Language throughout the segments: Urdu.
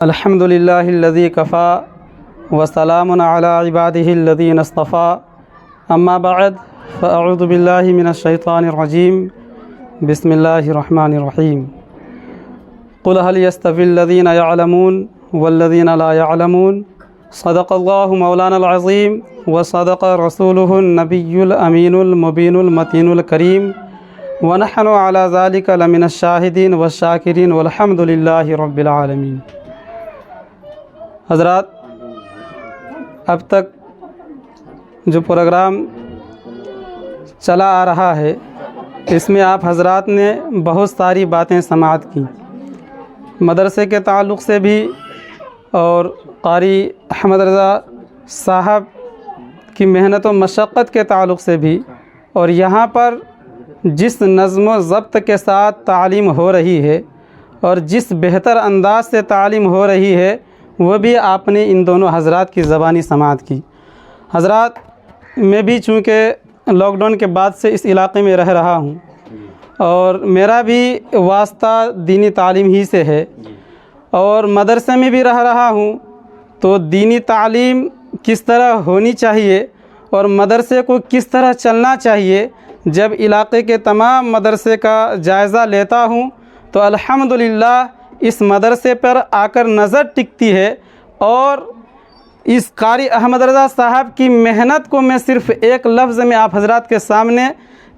الحمد للہ الذی کفا وسلام علی عبادہ الذین اصطفیٰ اما بعد فاعوذ باللہ من الشیطان الرجیم بسم اللہ الرحمن الرحیم قل هل يستوی الذین یعلمون والذین لا یعلمون صدق اللہ مولانا العظیم وصدق رسولہ النبی الامین المبین المتین الکریم ونحن علی ذلک لمن الشاہدین والشاکرین والحمد للہ رب العالمین۔ حضرات، اب تک جو پروگرام چلا آ رہا ہے اس میں آپ حضرات نے بہت ساری باتیں سماعت کی، مدرسے کے تعلق سے بھی اور قاری احمد رضا صاحب کی محنت و مشقت کے تعلق سے بھی، اور یہاں پر جس نظم و ضبط کے ساتھ تعلیم ہو رہی ہے اور جس بہتر انداز سے تعلیم ہو رہی ہے وہ بھی آپ نے ان دونوں حضرات کی زبانی سماعت کی۔ حضرات، میں بھی چونکہ لاک ڈاؤن کے بعد سے اس علاقے میں رہ رہا ہوں اور میرا بھی واسطہ دینی تعلیم ہی سے ہے، اور مدرسے میں بھی رہ رہا ہوں، تو دینی تعلیم کس طرح ہونی چاہیے اور مدرسے کو کس طرح چلنا چاہیے، جب علاقے کے تمام مدرسے کا جائزہ لیتا ہوں تو الحمدللہ اس مدرسے پر آ کر نظر ٹکتی ہے، اور اس قاری احمد رضا صاحب کی محنت کو میں صرف ایک لفظ میں آپ حضرات کے سامنے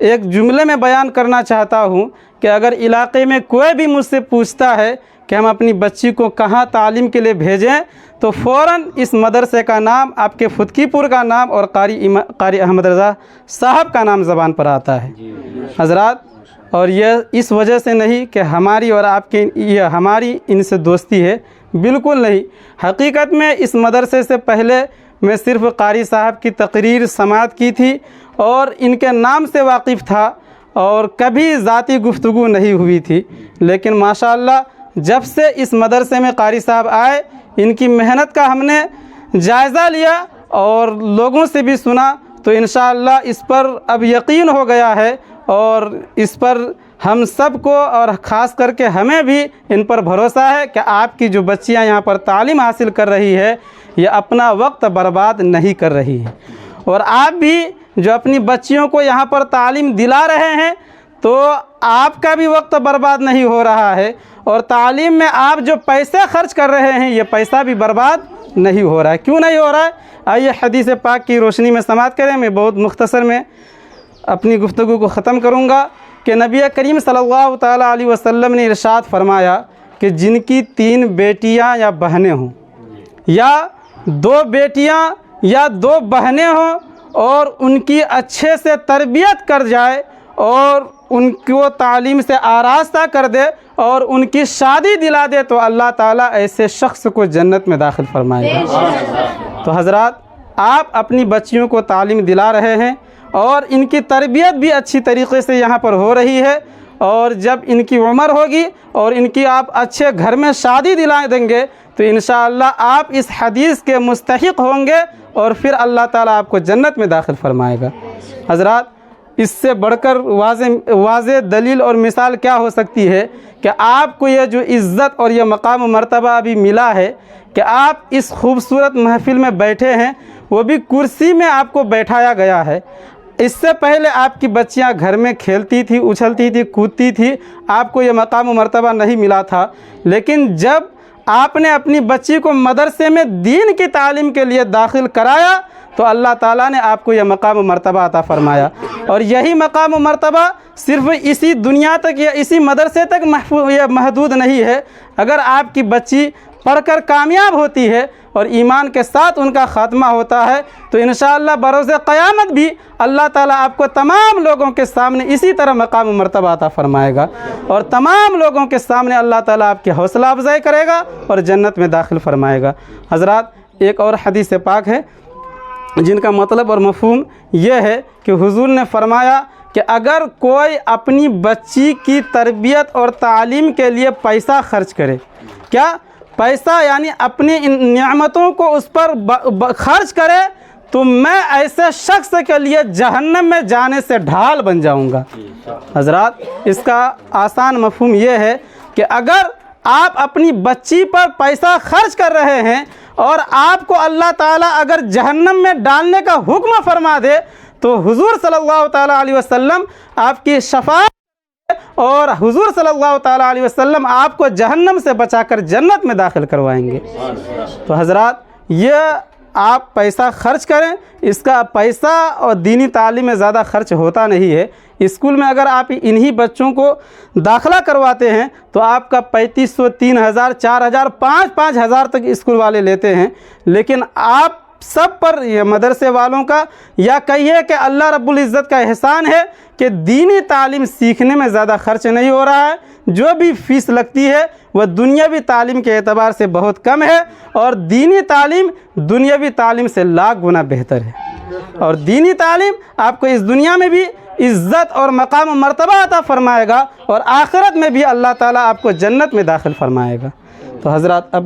ایک جملے میں بیان کرنا چاہتا ہوں کہ اگر علاقے میں کوئی بھی مجھ سے پوچھتا ہے کہ ہم اپنی بچی کو کہاں تعلیم کے لیے بھیجیں تو فوراً اس مدرسے کا نام، آپ کے فتکی پور کا نام اور قاری احمد رضا صاحب کا نام زبان پر آتا ہے۔ حضرات، اور یہ اس وجہ سے نہیں کہ ہماری اور آپ کی ہماری ان سے دوستی ہے، بالکل نہیں۔ حقیقت میں اس مدرسے سے پہلے میں صرف قاری صاحب کی تقریر سماعت کی تھی اور ان کے نام سے واقف تھا اور کبھی ذاتی گفتگو نہیں ہوئی تھی، لیکن ماشاءاللہ جب سے اس مدرسے میں قاری صاحب آئے ان کی محنت کا ہم نے جائزہ لیا اور لوگوں سے بھی سنا، تو انشاءاللہ اس پر اب یقین ہو گیا ہے، اور اس پر ہم سب کو اور خاص کر کے ہمیں بھی ان پر بھروسہ ہے کہ آپ کی جو بچیاں یہاں پر تعلیم حاصل کر رہی ہے یہ اپنا وقت برباد نہیں کر رہی ہے، اور آپ بھی جو اپنی بچیوں کو یہاں پر تعلیم دلا رہے ہیں تو آپ کا بھی وقت برباد نہیں ہو رہا ہے، اور تعلیم میں آپ جو پیسے خرچ کر رہے ہیں یہ پیسہ بھی برباد نہیں ہو رہا ہے۔ کیوں نہیں ہو رہا ہے؟ آئیے حدیث پاک کی روشنی میں سماعت کریں۔ میں بہت مختصر میں اپنی گفتگو کو ختم کروں گا کہ نبی کریم صلی اللہ تعالیٰ علیہ وسلم نے ارشاد فرمایا کہ جن کی 3 بیٹیاں یا بہنیں ہوں، یا 2 بیٹیاں یا 2 بہنیں ہوں، اور ان کی اچھے سے تربیت کر جائے اور ان کو تعلیم سے آراستہ کر دے اور ان کی شادی دلا دے تو اللہ تعالیٰ ایسے شخص کو جنت میں داخل فرمائے گا۔ تو حضرات، آپ اپنی بچیوں کو تعلیم دلا رہے ہیں اور ان کی تربیت بھی اچھی طریقے سے یہاں پر ہو رہی ہے، اور جب ان کی عمر ہوگی اور ان کی آپ اچھے گھر میں شادی دلا دیں گے تو انشاءاللہ آپ اس حدیث کے مستحق ہوں گے، اور پھر اللہ تعالیٰ آپ کو جنت میں داخل فرمائے گا۔ حضرات، اس سے بڑھ کر واضح دلیل اور مثال کیا ہو سکتی ہے کہ آپ کو یہ جو عزت اور یہ مقام و مرتبہ ابھی ملا ہے کہ آپ اس خوبصورت محفل میں بیٹھے ہیں، وہ بھی کرسی میں آپ کو بیٹھایا گیا ہے۔ اس سے پہلے آپ کی بچیاں گھر میں کھیلتی تھی، اچھلتی تھی، کودتی تھی، آپ کو یہ مقام و مرتبہ نہیں ملا تھا، لیکن جب آپ نے اپنی بچی کو مدرسے میں دین کی تعلیم کے لیے داخل کرایا تو اللہ تعالیٰ نے آپ کو یہ مقام و مرتبہ عطا فرمایا، اور یہی مقام و مرتبہ صرف اسی دنیا تک یا اسی مدرسے تک محدود نہیں ہے۔ اگر آپ کی بچی پڑھ کر کامیاب ہوتی ہے اور ایمان کے ساتھ ان کا خاتمہ ہوتا ہے تو انشاءاللہ بروز قیامت بھی اللہ تعالیٰ آپ کو تمام لوگوں کے سامنے اسی طرح مقام و مرتبہ عطا فرمائے گا، اور تمام لوگوں کے سامنے اللہ تعالیٰ آپ کی حوصلہ افزائی کرے گا اور جنت میں داخل فرمائے گا۔ حضرات، ایک اور حدیث پاک ہے جن کا مطلب اور مفہوم یہ ہے کہ حضور نے فرمایا کہ اگر کوئی اپنی بچی کی تربیت اور تعلیم کے لیے پیسہ خرچ کرے، کیا پیسہ یعنی اپنی ان نعمتوں کو اس پر خرچ کرے، تو میں ایسے شخص کے لیے جہنم میں جانے سے ڈھال بن جاؤں گا۔ حضرات، اس کا آسان مفہوم یہ ہے کہ اگر آپ اپنی بچی پر پیسہ خرچ کر رہے ہیں اور آپ کو اللہ تعالیٰ اگر جہنم میں ڈالنے کا حکم فرما دے تو حضور صلی اللہ تعالیٰ علیہ وسلم آپ کی شفاعت اور حضور صلی اللہ تعالیٰ علیہ وسلم آپ کو جہنم سے بچا کر جنت میں داخل کروائیں گے۔ تو حضرات یہ آپ پیسہ خرچ کریں، اس کا پیسہ اور دینی تعلیم میں زیادہ خرچ ہوتا نہیں ہے۔ اسکول میں اگر آپ انہی بچوں کو داخلہ کرواتے ہیں تو آپ کا 3500 3000 4000 5000 تک اسکول والے لیتے ہیں، لیکن آپ سب پر یہ مدرسے والوں کا یا کہیے کہ اللہ رب العزت کا احسان ہے کہ دینی تعلیم سیکھنے میں زیادہ خرچ نہیں ہو رہا ہے۔ جو بھی فیس لگتی ہے وہ دنیاوی تعلیم کے اعتبار سے بہت کم ہے، اور دینی تعلیم دنیاوی تعلیم سے لاکھ گنا بہتر ہے، اور دینی تعلیم آپ کو اس دنیا میں بھی عزت اور مقام و مرتبہ عطا فرمائے گا، اور آخرت میں بھی اللہ تعالیٰ آپ کو جنت میں داخل فرمائے گا۔ تو حضرات اب